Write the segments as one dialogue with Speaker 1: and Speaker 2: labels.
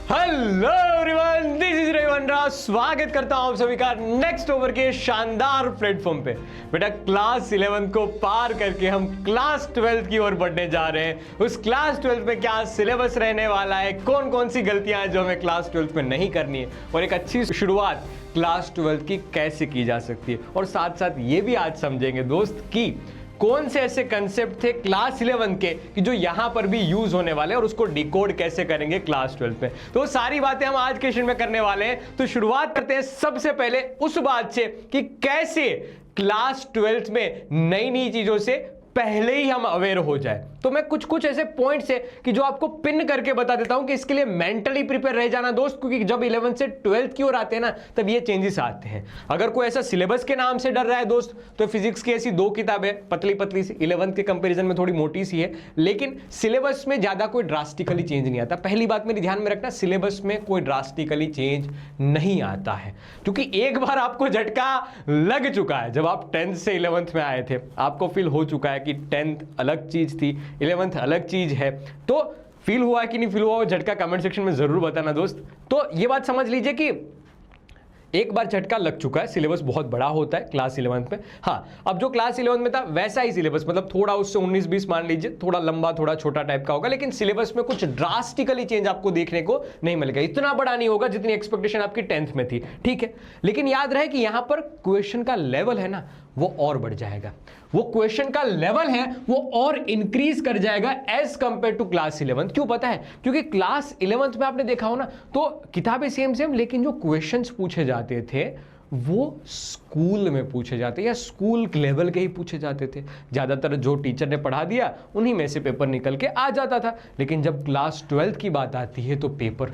Speaker 1: Hello everyone, this is Revan Rao. स्वागत करता हूं आप सभी का नेक्स्ट ओवर के शानदार प्लेटफॉर्म पे। बेटा क्लास 11 को पार करके हम क्लास 12 की ओर बढ़ने जा रहे हैं। उस क्लास 12 में क्या सिलेबस रहने वाला है, कौन कौन सी गलतियां हैं जो हमें क्लास 12 में नहीं करनी है, और एक अच्छी शुरुआत क्लास 12 की कैसे की जा सकती है। और साथ साथ ये भी आज समझेंगे दोस्त कि कौन से ऐसे कंसेप्ट थे क्लास 11 के कि जो यहां पर भी यूज होने वाले हैं और उसको डिकोड कैसे करेंगे क्लास 12 में। तो सारी बातें हम आज के सेशन में करने वाले हैं। तो शुरुआत करते हैं सबसे पहले उस बात से कि कैसे क्लास 12 में नई नई चीजों से पहले ही हम अवेयर हो जाए। तो मैं कुछ ऐसे पॉइंट्स है कि जो आपको पिन करके बता देता हूं कि इसके लिए मेंटली प्रिपेयर रह जाना दोस्त, क्योंकि जब 11 से 12 की ओर आते हैं ना तब ये चेंजेस आते हैं। अगर कोई ऐसा सिलेबस के नाम से डर रहा है दोस्त, तो फिजिक्स की ऐसी दो किताबें पतली पतली सी, 11 के कंपेरिजन में थोड़ी मोटी सी है, लेकिन सिलेबस में ज्यादा कोई ड्रास्टिकली चेंज नहीं आता। पहली बात मेरी ध्यान में रखना, सिलेबस में कोई ड्रास्टिकली चेंज नहीं आता है, क्योंकि एक बार आपको झटका लग चुका है। जब आप 10th से 11th में आए थे, आपको फील हो चुका है कि 10th अलग चीज थी, 11th अलग चीज है। तो फील हुआ कि नहीं फील हुआ, वो झटका कमेंट सेक्शन में जरूर बताना दोस्त। तो ये बात समझ लीजिए कि एक बार झटका लग चुका है, सिलेबस बहुत बड़ा होता है क्लास 11 में। हाँ, अब जो क्लास 11 में था वैसा ही सिलेबस, मतलब थोड़ा उससे 19-20 मान लीजिए, थोड़ा लंबा थोड़ा छोटा टाइप का होगा, लेकिन सिलेबस में कुछ ड्रास्टिकली चेंज आपको देखने को नहीं मिलेगा। इतना बड़ा नहीं होगा जितनी एक्सपेक्टेशन आपकी 10th में थी, ठीक है। लेकिन याद रहे कि यहां पर क्वेश्चन का लेवल है ना, वो और बढ़ जाएगा। वो क्वेश्चन का लेवल है वो और इंक्रीज कर जाएगा एज कंपेयर टू क्लास 11। क्यों पता है? क्योंकि क्लास 11 में आपने देखा हो ना, तो किताबें सेम लेकिन जो क्वेश्चंस पूछे जाते थे वो स्कूल में पूछे जाते या स्कूल लेवल के ही पूछे जाते थे। ज्यादातर जो टीचर ने पढ़ा दिया उन्हीं में से पेपर निकल के आ जाता था। लेकिन जब क्लास 12 की बात आती है तो पेपर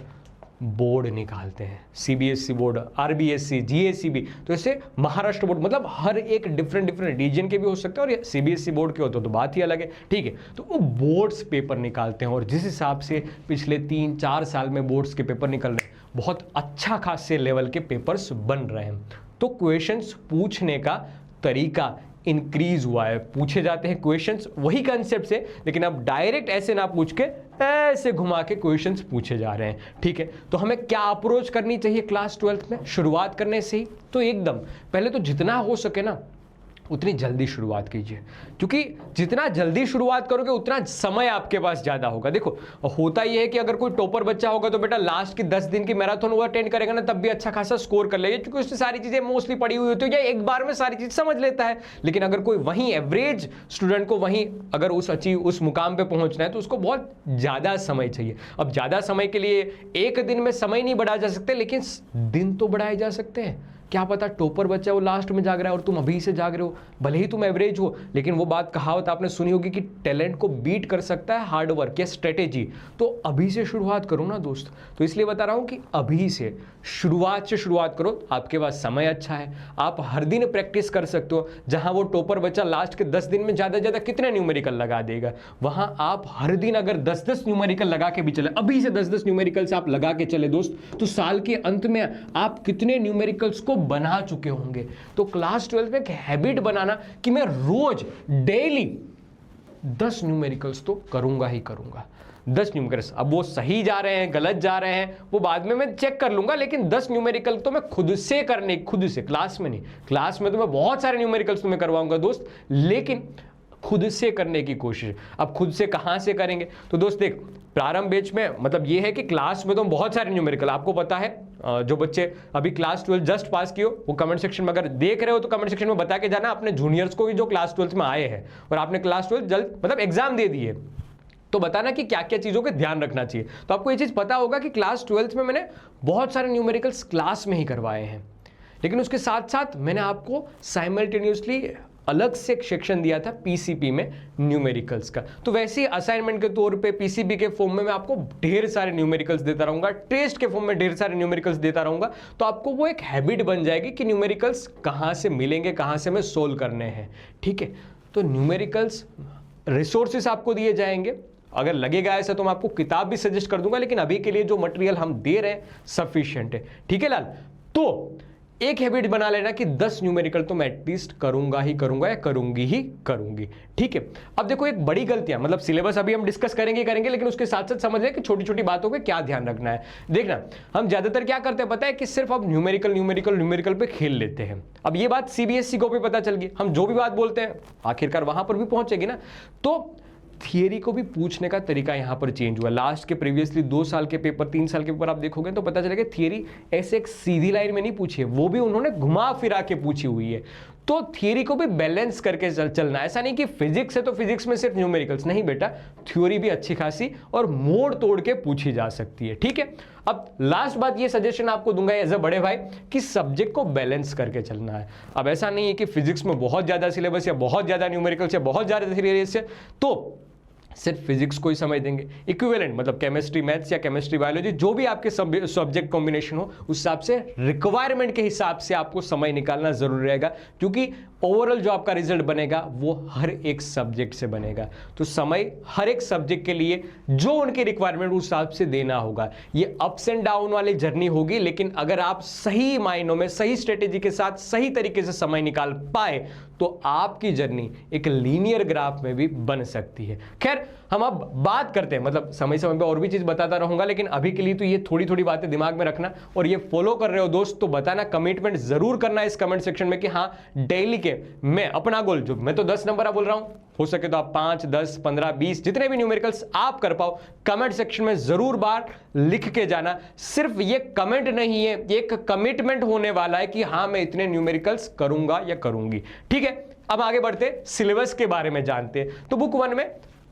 Speaker 1: बोर्ड निकालते हैं, सीबीएसई बोर्ड, आरबीएसई, जीएसईबी, तो ऐसे महाराष्ट्र बोर्ड, मतलब हर एक डिफरेंट रीजन के भी हो सकते हैं, और सीबीएसई बोर्ड के होते तो बात ही अलग है, ठीक है। तो वो बोर्ड्स पेपर निकालते हैं, और जिस हिसाब से पिछले 3-4 साल में बोर्ड्स के पेपर निकल रहे हैं, बहुत अच्छा खासे लेवल के पेपर्स बन रहे हैं। तो क्वेश्चंस पूछने का तरीका इंक्रीज हुआ है, पूछे जाते हैं क्वेश्चंस वही कंसेप्ट से, लेकिन अब डायरेक्ट ऐसे ना पूछ के ऐसे घुमा के क्वेश्चंस पूछे जा रहे हैं, ठीक है। तो हमें क्या अप्रोच करनी चाहिए क्लास 12 में शुरुआत करने से ही? तो एकदम पहले तो जितना हो सके ना उतनी जल्दी शुरुआत कीजिए, क्योंकि जितना जल्दी शुरुआत करोगे उतना समय आपके पास ज्यादा होगा। देखो, होता यह है कि अगर कोई टॉपर बच्चा होगा तो बेटा लास्ट की 10 दिन की मैराथन वो अटेंड करेगा ना, तब भी अच्छा खासा स्कोर कर लेगा, क्योंकि उससे सारी चीजें मोस्टली पड़ी हुई होती है, या एक बार में सारी चीज समझ लेता है। लेकिन अगर कोई वहीं एवरेज स्टूडेंट को वहीं अगर उस मुकाम पे पहुंचना है तो उसको बहुत ज्यादा समय चाहिए। अब ज्यादा समय के लिए एक दिन में समय नहीं बढ़ाया जा सकते, लेकिन दिन तो बढ़ाए जा सकते हैं। क्या पता टॉपर बच्चा वो लास्ट में जाग रहा है और तुम अभी से जाग रहे हो, भले ही तुम एवरेज हो, लेकिन वो बात कहावत आपने सुनी होगी कि टैलेंट को बीट कर सकता है हार्ड वर्क या स्ट्रेटेजी। तो अभी से शुरुआत करो ना दोस्त। तो इसलिए बता रहा हूं कि अभी से शुरुआत करो, आपके पास समय अच्छा है, आप हर दिन प्रैक्टिस कर सकते हो। जहां वो टॉपर बच्चा लास्ट के 10 दिन में ज्यादा ज्यादा कितने न्यूमेरिकल लगा देगा, वहां आप हर दिन अगर 10-10 न्यूमेरिकल लगा के भी चले, अभी से 10-10 न्यूमेरिकल से आप लगा के चले दोस्त, तो साल के अंत में आप कितने न्यूमेरिकल्स को बना चुके होंगे। तो क्लास 12 में एक हैबिट बनाना कि मैं रोज डेली 10 न्यूमेरिकल्स तो करूंगा ही करूंगा। 10 न्यूमेरिकल्स, अब वो सही जा रहे हैं गलत जा रहे हैं वो बाद में मैं चेक कर लूंगा, लेकिन 10 न्यूमेरिकल तो मैं खुद से क्लास में नहीं। क्लास में तो मैं बहुत सारे न्यूमेरिकल्स तुम्हें करवाऊंगा दोस्त, लेकिन खुद से करने की कोशिश। अब खुद से कहां से करेंगे? तो दोस्त देख, प्रारंभ बैच में मतलब ये है कि क्लास में तो बहुत सारे न्यूमेरिकल आपको पता है। जो बच्चे अभी क्लास 12 जस्ट पास किए हो, वो कमेंट सेक्शन में अगर देख रहे हो तो कमेंट सेक्शन में बता के जाना अपने जूनियर्स को भी जो क्लास 12 में आए हैं और आपने क्लास 12 जल्द मतलब एग्जाम दे दिए, तो बताना कि क्या क्या चीजों का ध्यान रखना चाहिए। तो आपको ये चीज पता होगा कि क्लास 12 में मैंने बहुत सारे न्यूमेरिकल्स क्लास में ही करवाए हैं, लेकिन उसके साथ साथ मैंने आपको साइमल्टेनियसली अलग से एक सेक्शन दिया था पीसीपी में न्यूमेरिकल्स का। तो वैसे ही असाइनमेंट के तौर पे पीसीबी के फॉर्म में मैं आपको ढेर सारे न्यूमेरिकल्स देता रहूंगा, टेस्ट के फॉर्म में ढेर सारे न्यूमेरिकल्स देता रहूंगा। तो आपको वो एक हैबिट बन जाएगी कि न्यूमेरिकल्स कहां से मिलेंगे, कहां से हमें सोल्व करने हैं, ठीक है। तो न्यूमेरिकल्स रिसोर्सेस आपको दिए जाएंगे, अगर लगेगा ऐसा तो मैं आपको किताब भी सजेस्ट कर दूंगा, लेकिन अभी के लिए जो मटेरियल हम दे रहे हैं सफिशिएंट है, ठीक है लाल। तो एक हैबिट बना लेना कि 10 न्यूमेरिकल तो मैं एटलीस्ट करूंगा ही करूंगा या करूंगी ही करूंगी, ठीक है। अब देखो एक बड़ी गलतियां, मतलब सिलेबस अभी हम डिस्कस करेंगे, लेकिन उसके साथ साथ समझ लें कि छोटी छोटी बातों पे क्या ध्यान रखना है। देखना, हम ज्यादातर क्या करते हैं पता है कि सिर्फ अब न्यूमेरिकल पे खेल लेते हैं। अब ये बात सीबीएसई को भी पता चल गई, हम जो भी बात बोलते हैं आखिरकार वहां पर भी पहुंचेगी ना। तो थियरी को भी पूछने का तरीका यहां पर चेंज हुआ। लास्ट के प्रीवियसली 2 साल के पेपर, 3 साल के पेपर आप देखोगे तो पता चलेगा थियरी ऐसे एक सीधी लाइन में नहीं पूछी है, वो भी उन्होंने घुमा फिरा के पूछी हुई है। तो थियरी को भी बैलेंस करके चलना, ऐसा नहीं कि फिजिक्स है तो फिजिक्स में सिर्फ न्यूमेरिकल्स, नहीं बेटा, थ्योरी भी अच्छी खासी और मोड़ तोड़ के पूछी जा सकती है, ठीक है। अब लास्ट बात ये सजेशन आपको दूंगा एज अ बड़े भाई कि सब्जेक्ट को बैलेंस करके चलना है। अब ऐसा नहीं है कि फिजिक्स में बहुत ज्यादा सिलेबस या बहुत ज्यादा न्यूमेरिकल्स या बहुत ज्यादा थियरी है तो सिर्फ फिजिक्स को ही समझ देंगे। इक्विवेलेंट मतलब केमिस्ट्री मैथ्स या केमिस्ट्री बायोलॉजी, जो भी आपके सब्जेक्ट कॉम्बिनेशन हो, उस हिसाब से रिक्वायरमेंट के हिसाब से आपको समय निकालना जरूरी रहेगा, क्योंकि ओवरऑल जो आपका रिजल्ट बनेगा वो हर एक सब्जेक्ट से बनेगा। तो समय हर एक सब्जेक्ट के लिए जो उनकी रिक्वायरमेंट उस हिसाब से देना होगा। ये अप्स एंड डाउन वाली जर्नी होगी, लेकिन अगर आप सही मायनों में सही स्ट्रेटेजी के साथ सही तरीके से समय निकाल पाए तो आपकी जर्नी एक लीनियर ग्राफ में भी बन सकती है। खैर, हम अब बात करते हैं, मतलब समय समय पे और भी चीज बताता रहूंगा, लेकिन अभी के लिए तो ये थोड़ी थोड़ी बातें दिमाग में रखना। और ये फॉलो कर रहे हो दोस्त तो बताना, कमिटमेंट जरूर करना इस कमेंट सेक्शन में कि हाँ डेली के मैं अपना गोल, जो मैं तो 10 नंबर बोल रहा हूं, हो सके तो आप 5, 10, 15, 20 जितने भी न्यूमेरिकल्स आप कर पाओ कमेंट सेक्शन में जरूर बार लिख के जाना। सिर्फ ये कमेंट नहीं है, एक कमिटमेंट होने वाला है कि हाँ मैं इतने न्यूमेरिकल्स करूंगा या करूंगी, ठीक है। अब आगे बढ़ते सिलेबस के बारे में जानते हैं। तो बुक 1 में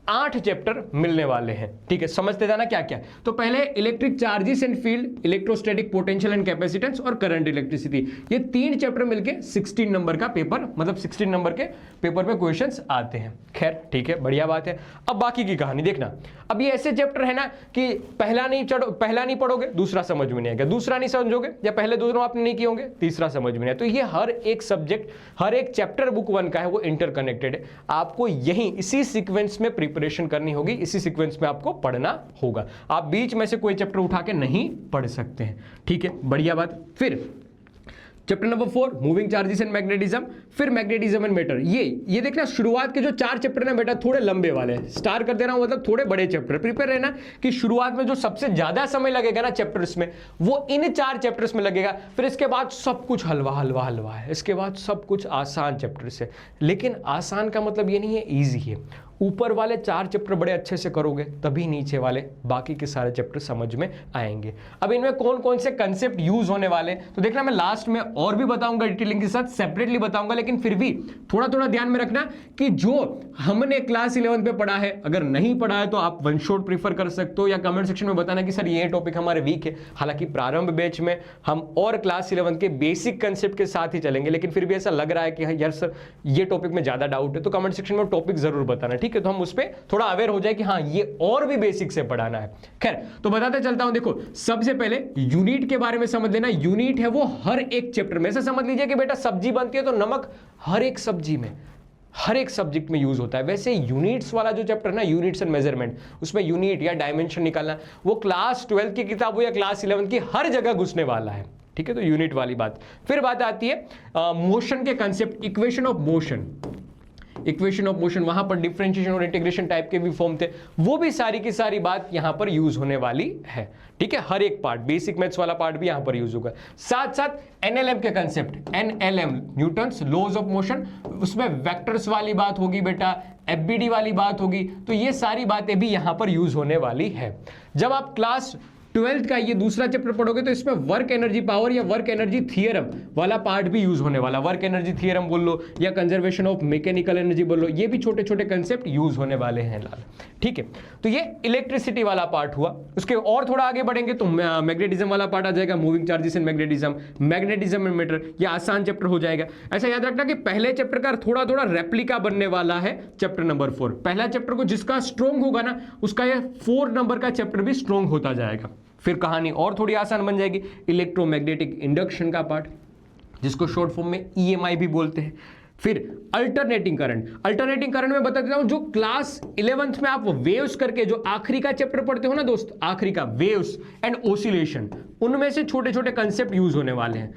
Speaker 1: 8 चैप्टर मिलने वाले हैं, ठीक है, समझते जाना क्या क्या। तो पहले electric charges and field, electrostatic potential and capacitance और करंट इलेक्ट्रिसिटी, ये 3 चैप्टर मिलके 16 नंबर का पेपर, मतलब 16 नंबर के पेपर पे क्वेश्चंस आते हैं। खैर ठीक है, बढ़िया बात है। अब बाकी की कहानी देखना। अब ये ऐसे चैप्टर है ना कि पहला नहीं पढ़ोगे दूसरा समझ में नहीं आएगा, दूसरा नहीं समझोगे या पहले दोनों आपने नहीं किए होंगे तीसरा समझ में नहीं आएगा। तो ये हर एक सब्जेक्ट, हर एक चैप्टर बुक 1 का है वो इंटरकनेक्टेड है। आपको यही इसी सीक्वेंस में प्रिपरेशन करनी होगी, इसी सीक्वेंस में आपको पढ़ना होगा। आप बीच में से कोई चैप्टर उठा के नहीं पढ़ सकते हैं, ठीक है, बढ़िया बात। फिर chapter number 4 moving charges and magnetism, फिर मैग्नेटिज्म एंड मैटर। ये देखना, शुरुआत के जो 4 चैप्टर ना बेटा थोड़े लंबे वाले हैं, स्टार कर दे रहा हूं, मतलब थोड़े बड़े चैप्टर। प्रिपेयर रहना कि शुरुआत में जो सबसे ज्यादा समय लगेगा ना चैप्टर्स में, वो इन 4 चैप्टर्स में लगेगा। फिर इसके बाद सब कुछ हलवा है, इसके बाद सब कुछ आसान चैप्टर्स है। लेकिन आसान का मतलब ये नहीं है ईजी है। ऊपर वाले 4 चैप्टर बड़े अच्छे से करोगे तभी नीचे वाले बाकी के सारे चैप्टर समझ में आएंगे। अब इनमें कौन कौन से कंसेप्ट यूज होने वाले तो देखना, मैं लास्ट में और भी बताऊंगा, डिटेलिंग के साथ सेपरेटली बताऊंगा, लेकिन फिर भी थोड़ा थोड़ा ध्यान में रखना कि जो हमने क्लास 11 पे पढ़ा है, अगर नहीं पढ़ा है तो आप वन शॉट प्रीफर कर सकते हो या कमेंट सेक्शन में बताना कि सर ये टॉपिक हमारे वीक है। हालांकि प्रारंभ बैच में हम और क्लास 11 के बेसिक कंसेप्ट के साथ ही चलेंगे, लेकिन फिर भी ऐसा लग रहा है कि यार सर ये टॉपिक में ज्यादा डाउट है, तो कमेंट सेक्शन में टॉपिक जरूर बताना, ठीक है, तो हम उस पर थोड़ा अवेयर हो जाए कि हाँ ये और भी बेसिक से पढ़ाना है। खैर, तो बताते चलता हूं। देखो, सबसे पहले यूनिट के बारे में समझ लेना। यूनिट है वो हर एक चैप्टर में, ऐसा समझ लीजिए कि बेटा सब्जी बनती है तो नमक हर एक सब्जी में, हर एक सब्जेक्ट में यूज होता है। वैसे यूनिट्स वाला जो चैप्टर ना, यूनिट्स एंड मेजरमेंट, उसमें यूनिट या डायमेंशन निकालना, वो क्लास 12 की किताब हो या क्लास 11 की, हर जगह घुसने वाला है, ठीक है। तो यूनिट वाली बात। फिर बात आती है मोशन के कंसेप्ट, इक्वेशन ऑफ मोशन, वहां पर डिफरेंशिएशन और इंटीग्रेशन टाइप के भी फॉर्म थे, वो भी सारी की सारी बात यहां पर यूज होने वाली है, ठीक है। हर एक पार्ट, बेसिक मैथ्स वाला पार्ट भी यहां पर यूज होगा। साथ साथ एनएलएम के concept, NLM Newton's laws of motion, उसमें वेक्टर्स वाली बात होगी बेटा, एफबीडी वाली बात होगी, तो ये सारी बातें भी यहां पर यूज होने वाली है। जब आप क्लास 12th का ये दूसरा चैप्टर पढ़ोगे तो इसमें वर्क एनर्जी पावर या वर्क एनर्जी थियरम वाला पार्ट भी यूज होने वाला। वर्क एनर्जी थियरम बोल लो या कंजर्वेशन ऑफ मैकेनिकल एनर्जी बोल लो, ये भी छोटे छोटे कंसेप्ट यूज होने वाले हैं लाल, ठीक है। तो ये इलेक्ट्रिसिटी वाला पार्ट हुआ। उसके और थोड़ा आगे बढ़ेंगे तो मैग्नेटिज्म वाला पार्ट आ जाएगा, moving charges and magnetism and matter, ये आसान चैप्टर हो जाएगा। ऐसा याद रखना कि पहले चैप्टर का थोड़ा थोड़ा रेप्लिका बनने वाला है चैप्टर नंबर 4। पहला चैप्टर को जिसका स्ट्रॉन्ग होगा ना, उसका ये 4 नंबर का चैप्टर भी स्ट्रॉन्ग होता जाएगा। फिर कहानी और थोड़ी आसान बन जाएगी। इलेक्ट्रोमैग्नेटिक इंडक्शन का पार्ट, जिसको शॉर्ट फॉर्म में EMI भी बोलते हैं। फिर अल्टरनेटिंग करंट में बता देता हूं, जो क्लास 11th में आप वेव्स करके जो आखिरी का चैप्टर पढ़ते हो ना दोस्त, आखिरी का वेव्स एंड ओसिलेशन, उनमें से छोटे छोटे कंसेप्ट यूज होने वाले हैं,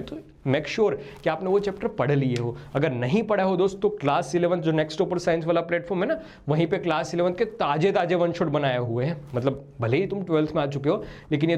Speaker 1: तो मेक श्योर कि आपने वो चैप्टर पढ़ लिए हो। अगर नहीं पढ़ा हो दोस्त तो क्लास 11 जो नेक्स्ट टॉपर साइंस वाला प्लेटफॉर्म है ना, वहीं पे क्लास 11 के ताजे वन शॉट बनाए हुए हैं। मतलब भले ही तुम 12th में आ चुके हो, लेकिन ये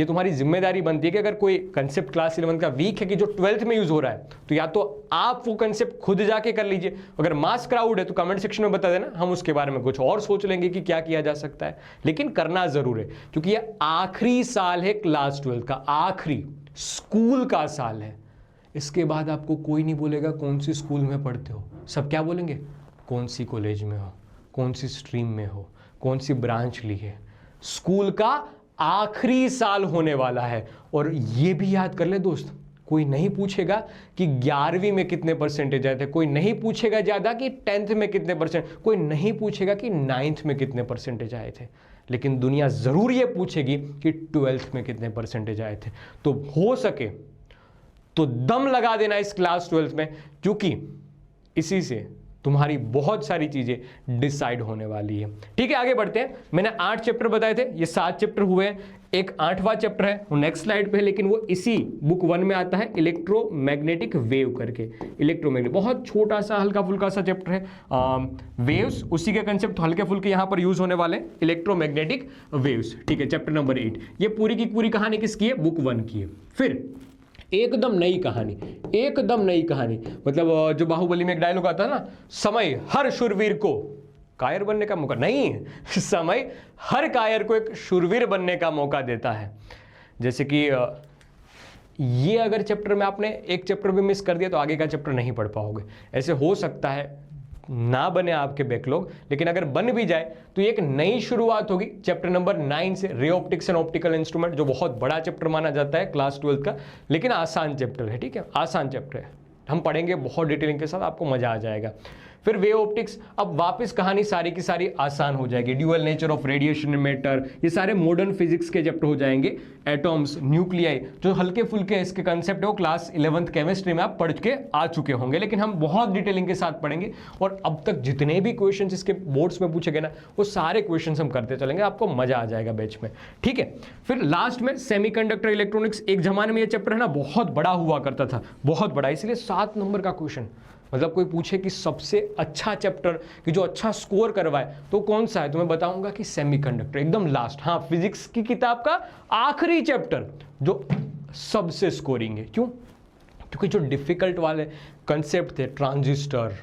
Speaker 1: तुम्हारी जिम्मेदारी बनती है कि अगर कोई कंसेप्ट क्लास 11 का वीक है कि जो 12th में यूज हो रहा है, तो या तो आप वो कंसेप्ट खुद जाके कर लीजिए, अगर मास क्राउड है तो कमेंट सेक्शन में बता देना, हम उसके बारे में कुछ और सोच लेंगे कि क्या किया जा सकता है, लेकिन करना जरूर है क्योंकि ये आखिरी साल है क्लास 12 का, आखिरी स्कूल का साल है। इसके बाद आपको कोई नहीं बोलेगा कौन सी स्कूल में पढ़ते हो, सब क्या बोलेंगे, कौन सी कॉलेज में हो, कौन सी स्ट्रीम में हो, कौन सी ब्रांच ली है। स्कूल का आखिरी साल होने वाला है। और ये भी याद कर ले दोस्त, कोई नहीं पूछेगा कि 11वीं में कितने परसेंटेज आए थे, कोई नहीं पूछेगा ज्यादा कि 10th में कितने परसेंट, कोई नहीं पूछेगा कि 9th में कितने परसेंटेज आए थे, लेकिन दुनिया जरूर ये पूछेगी कि 12th में कितने परसेंटेज आए थे। तो हो सके तो दम लगा देना इस क्लास 12th में, क्योंकि इसी से तुम्हारी बहुत सारी चीजें डिसाइड होने वाली है। ठीक है, आगे बढ़ते हैं। मैंने 8 चैप्टर बताए थे, ये 7 चैप्टर हुए हैं, एक 8वां चैप्टर है वो नेक्स्ट स्लाइड पे है, लेकिन वो इसी बुक 1 में आता है, इलेक्ट्रोमैग्नेटिक वेव करके। इलेक्ट्रोमैग्नेटिक बहुत छोटा सा हल्का फुल्का सा चैप्टर है, वेव्स उसी के कंसेप्ट हल्के फुल्के यहां पर यूज होने वाले, इलेक्ट्रोमैग्नेटिक वेव्स। ठीक है, चैप्टर नंबर 8। ये पूरी की पूरी कहानी किसकी है, बुक 1 की है। फिर एकदम नई कहानी, मतलब जो बाहुबली में एक डायलॉग आता है ना, समय हर शूरवीर को कायर बनने का मौका नहीं, समय हर कायर को एक शूरवीर बनने का मौका देता है। जैसे कि ये अगर चैप्टर में आपने एक चैप्टर भी मिस कर दिया तो आगे का चैप्टर नहीं पढ़ पाओगे। ऐसे हो सकता है ना बने आपके बैकलॉग, लेकिन अगर बन भी जाए तो एक नई शुरुआत होगी चैप्टर नंबर 9 से, ray optics and optical instrument, जो बहुत बड़ा चैप्टर माना जाता है क्लास 12 का, लेकिन आसान चैप्टर है। ठीक है, आसान चैप्टर है, हम पढ़ेंगे बहुत डिटेलिंग के साथ, आपको मजा आ जाएगा। फिर वेव ऑप्टिक्स, अब वापस कहानी सारी की सारी आसान हो जाएगी। Dual nature of radiation and matter, ये सारे मॉडर्न फिजिक्स के चैप्टर हो जाएंगे। एटॉम्स, न्यूक्लियाई, जो हल्के फुल्के इसके कंसेप्ट है वो क्लास 11th केमिस्ट्री में आप पढ़ के आ चुके होंगे, लेकिन हम बहुत डिटेलिंग के साथ पढ़ेंगे। और अब तक जितने भी क्वेश्चंस इसके बोर्ड्स में पूछे गए ना, वो सारे क्वेश्चंस हम करते चलेंगे, आपको मजा आ जाएगा बैच में। ठीक है, फिर लास्ट में सेमीकंडक्टर इलेक्ट्रॉनिक्स, एक जमाने में ये चैप्टर है ना बहुत बड़ा हुआ करता था, बहुत बड़ा, इसलिए 7 नंबर का क्वेश्चन। मतलब कोई पूछे कि सबसे अच्छा चैप्टर कि जो अच्छा स्कोर करवाए तो कौन सा है, तो मैं बताऊंगा कि सेमीकंडक्टर, एकदम लास्ट। हाँ, फिजिक्स की किताब का आखिरी चैप्टर जो सबसे स्कोरिंग है। क्यों? क्योंकि जो डिफिकल्ट वाले कंसेप्ट थे, ट्रांजिस्टर,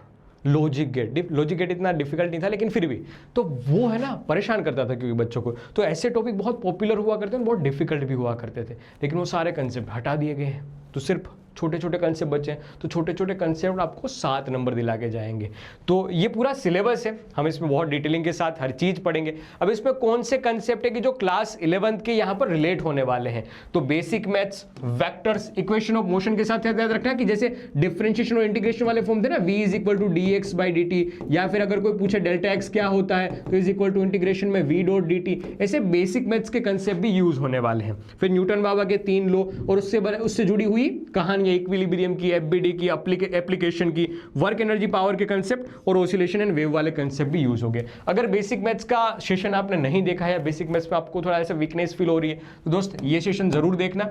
Speaker 1: लॉजिक गेट इतना डिफिकल्ट नहीं था, लेकिन फिर भी तो वो है ना परेशान करता था क्योंकि बच्चों को, तो ऐसे टॉपिक बहुत पॉपुलर हुआ करते हैं, बहुत डिफिकल्ट भी हुआ करते थे, लेकिन वो सारे कंसेप्ट हटा दिए गए हैं, तो सिर्फ छोटे छोटे कंसेप्ट बचे हैं। तो छोटे छोटे कंसेप्ट आपको 7 नंबर दिला के जाएंगे। तो ये पूरा सिलेबस है, हम इसमें बहुत डिटेलिंग के साथ हर चीज पढ़ेंगे। अब इसमें कौन से कंसेप्ट है कि जो क्लास 11th के यहाँ पर रिलेट होने वाले हैं, तो basic maths, vectors, equation of motion के साथ याद रखना कि जैसे डिफरेंशिएशन और इंटीग्रेशन वाले फॉर्म थे ना, v is equal to dx/dt, या फिर अगर कोई पूछे डेल्टा x क्या होता है तो इज इक्वल टू इंटीग्रेशन में v डॉट dt, ऐसे बेसिक मैथ्स के कंसेप्ट भी यूज होने वाले हैं। फिर न्यूटन बाबा के 3 लॉ और उससे जुड़ी हुई कहानी, इक्विलिब्रियम की, एफबीडी की, एप्लीकेशन की, वर्क एनर्जी पावर के कंसेप्ट और ऑसिलेशन एंड वेव वाले कंसेप्ट भी यूज हो गए। अगर बेसिक मैथ्स का सेशन आपने नहीं देखा है या बेसिक मैथ्स में आपको थोड़ा ऐसा वीकनेस फील हो रही है, तो दोस्त ये सेशन जरूर देखना।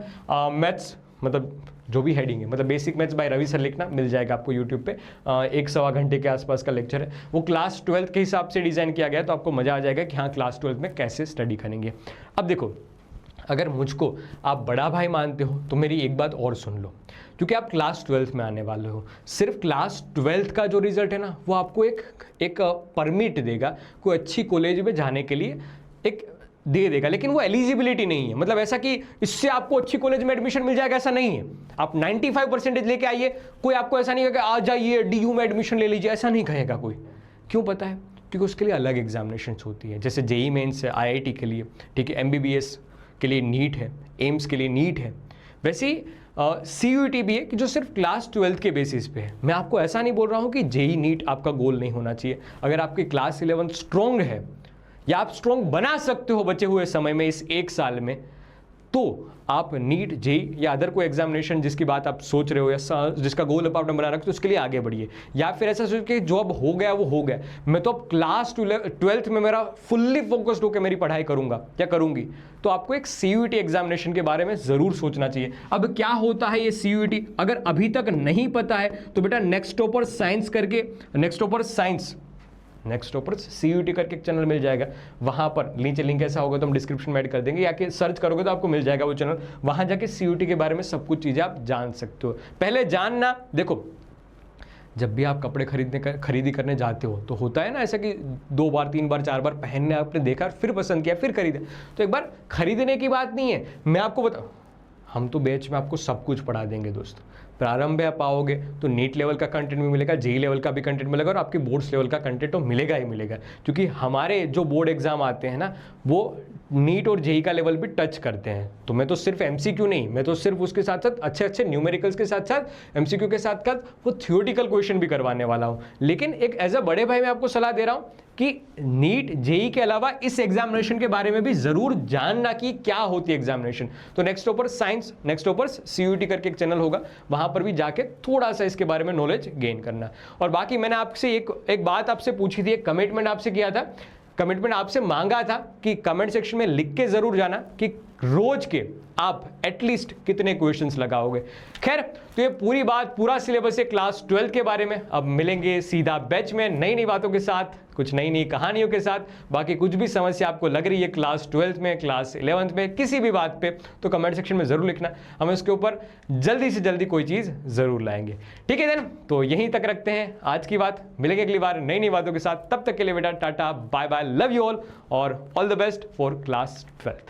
Speaker 1: मैथ्स मतलब जो भी हेडिंग है, मतलब basic maths by Ravi sir लिखना, मिल जाएगा आपको यूट्यूब पे। 1-1.25 घंटे के आसपास का लेक्चर है, वो क्लास 12th के हिसाब से डिजाइन किया गया, तो आपको मजा आ जाएगा कि हाँ क्लास 12th में कैसे स्टडी करेंगे। अब देखो, अगर मुझको आप बड़ा भाई मानते हो तो मेरी एक बात और सुन लो, क्योंकि आप क्लास 12th में आने वाले हो, सिर्फ क्लास 12th का जो रिजल्ट है ना, वो आपको एक परमिट देगा कोई अच्छी कॉलेज में जाने के लिए, एक दे देगा, लेकिन वो एलिजिबिलिटी नहीं है। मतलब ऐसा कि इससे आपको अच्छी कॉलेज में एडमिशन मिल जाएगा, ऐसा नहीं है। आप 95% लेके आइए, कोई आपको ऐसा नहीं कहेगा आ जाइए DU में एडमिशन ले लीजिए, ऐसा नहीं कहेगा कोई। क्यों पता है? क्योंकि उसके लिए अलग एग्जामिनेशन होती है, जैसे JEE मेंस है, IIT के लिए, ठीक है, MBBS के लिए नीट है, एम्स के लिए नीट है, वैसे ही CUET भी है कि जो सिर्फ क्लास 12th के बेसिस पे है। मैं आपको ऐसा नहीं बोल रहा हूँ कि JEE नीट आपका गोल नहीं होना चाहिए। अगर आपकी क्लास 11 स्ट्रॉन्ग है या आप स्ट्रॉन्ग बना सकते हो बचे हुए समय में, इस 1 साल में, तो आप नीट जेई या अदर कोई एग्जामिनेशन जिसकी बात आप सोच रहे हो या जिसका गोल आप आपने बना रखा तो उसके लिए आगे बढ़िए, या फिर ऐसा सोच के जो अब हो गया वो हो गया, मैं तो अब क्लास 12th में मेरा फुल्ली फोकस्ड होकर मेरी पढ़ाई करूंगा या करूंगी, तो आपको एक CUET एग्जामिनेशन के बारे में जरूर सोचना चाहिए। अब क्या होता है ये CUET, अगर अभी तक नहीं पता है तो बेटा नेक्स्ट टॉपर साइंस करके, नेक्स्ट टॉपर CUET करके एक चैनल मिल जाएगा, वहां पर नीचे लिंक ऐसा होगा तो हम डिस्क्रिप्शन में ऐड कर देंगे, या कि सर्च करोगे तो आपको मिल जाएगा वो चैनल, वहां जाके CUET के बारे में सब कुछ चीजें आप जान सकते हो। पहले जानना, देखो जब भी आप कपड़े खरीदी करने जाते हो तो होता है ना ऐसा कि 2 बार 3 बार 4 बार पहनने आपने देखा, फिर पसंद किया, फिर खरीदा, तो एक बार खरीदने की बात नहीं है, मैं आपको बता, हम तो बैच में आपको सब कुछ पढ़ा देंगे दोस्तों। प्रारंभ में आप आओगे तो नीट लेवल का कंटेंट भी मिलेगा, जेई लेवल का भी कंटेंट मिलेगा और आपके बोर्ड्स लेवल का कंटेंट तो मिलेगा ही मिलेगा, क्योंकि हमारे जो बोर्ड एग्जाम आते हैं ना वो नीट और जेई का लेवल भी टच करते हैं। तो मैं तो सिर्फ MCQ नहीं, मैं तो सिर्फ उसके साथ साथ अच्छे अच्छे न्यूमेरिकल्स के साथ साथ MCQ के साथ साथ वो थियोरेटिकल क्वेश्चन भी करवाने वाला हूँ। लेकिन एक एज अ बड़े भाई मैं आपको सलाह दे रहा हूँ कि नीट जेई के अलावा इस एग्जामिनेशन के बारे में भी जरूर जानना कि क्या होती है एग्जामिनेशन। तो next topper science, next toppers CUET करके एक चैनल होगा, वहां पर भी जाके थोड़ा सा इसके बारे में नॉलेज गेन करना। और बाकी मैंने आपसे एक बात आपसे पूछी थी, एक कमिटमेंट आपसे किया था, कमिटमेंट आपसे मांगा था कि कमेंट सेक्शन में लिख के जरूर जाना कि रोज के आप एटलीस्ट कितने क्वेश्चंस लगाओगे। खैर, तो ये पूरी बात, पूरा सिलेबस है क्लास 12 के बारे में। अब मिलेंगे सीधा बैच में नई नई बातों के साथ, कुछ नई नई कहानियों के साथ। बाकी कुछ भी समस्या आपको लग रही है क्लास 12th में, क्लास 11th में, किसी भी बात पे, तो कमेंट सेक्शन में जरूर लिखना, हम इसके ऊपर जल्दी से जल्दी कोई चीज जरूर लाएंगे। ठीक है देन, तो यहीं तक रखते हैं आज की बात, मिलेंगे अगली बार नई नई बातों के साथ। तब तक के लिए बेटा tata bye bye, love you all और all the best for class 12th।